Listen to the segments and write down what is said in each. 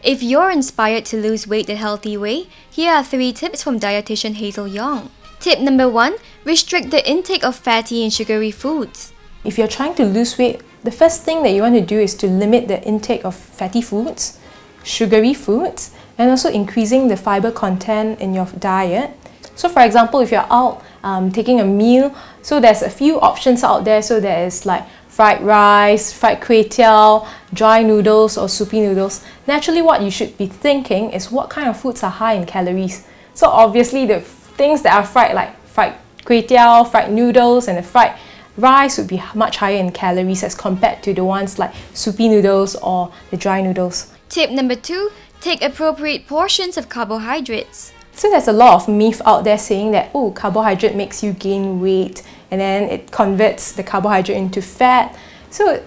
If you're inspired to lose weight the healthy way, here are 3 tips from dietitian Hazel Yeong. Tip number 1. Restrict the intake of fatty and sugary foods. If you're trying to lose weight, the first thing that you want to do is to limit the intake of fatty foods, sugary foods, and also increasing the fiber content in your diet. So for example, if you're out taking a meal, so there's a few options out there. So there's like fried rice, fried kway teow, dry noodles or soupy noodles. Naturally, what you should be thinking is what kind of foods are high in calories. So obviously the things that are fried, like fried kway teow, fried noodles and the fried rice would be much higher in calories as compared to the ones like soupy noodles or the dry noodles. Tip number 2. Take appropriate portions of carbohydrates. So there's a lot of myth out there saying that, oh, carbohydrate makes you gain weight and then it converts the carbohydrate into fat. So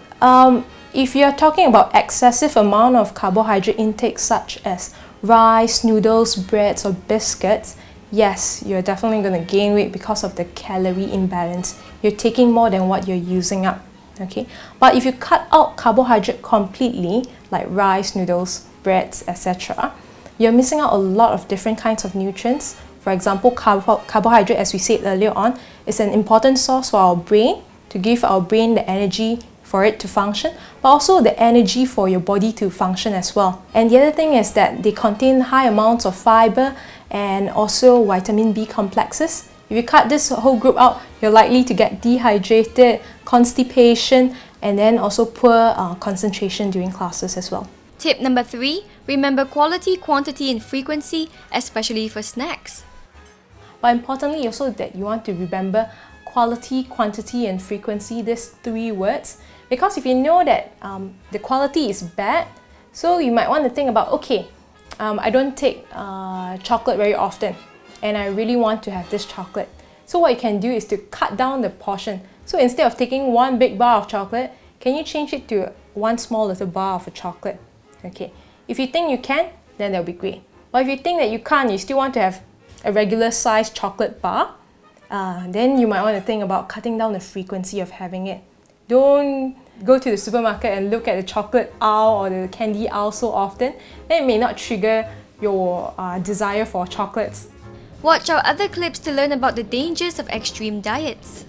if you're talking about excessive amount of carbohydrate intake such as rice, noodles, breads or biscuits, yes, you're definitely going to gain weight because of the calorie imbalance. You're taking more than what you're using up. Okay, but if you cut out carbohydrate completely, like rice, noodles, breads, etc., you're missing out a lot of different kinds of nutrients. For example, carbohydrate, as we said earlier on, is an important source for our brain, to give our brain the energy for it to function, but also the energy for your body to function as well. And the other thing is that they contain high amounts of fiber and also vitamin B complexes. If you cut this whole group out, you're likely to get dehydrated, constipation, and then also poor concentration during classes as well. Tip number 3. Remember quality, quantity and frequency, especially for snacks. But importantly also that you want to remember quality, quantity and frequency, these 3 words, because if you know that the quality is bad, so you might want to think about, okay, I don't take chocolate very often and I really want to have this chocolate. So what you can do is to cut down the portion. So instead of taking 1 big bar of chocolate, can you change it to 1 small little bar of a chocolate? Okay, if you think you can, then that'll be great. But if you think that you can't, you still want to have a regular sized chocolate bar, then you might want to think about cutting down the frequency of having it. Don't go to the supermarket and look at the chocolate aisle or the candy aisle so often. Then it may not trigger your desire for chocolates. Watch our other clips to learn about the dangers of extreme diets.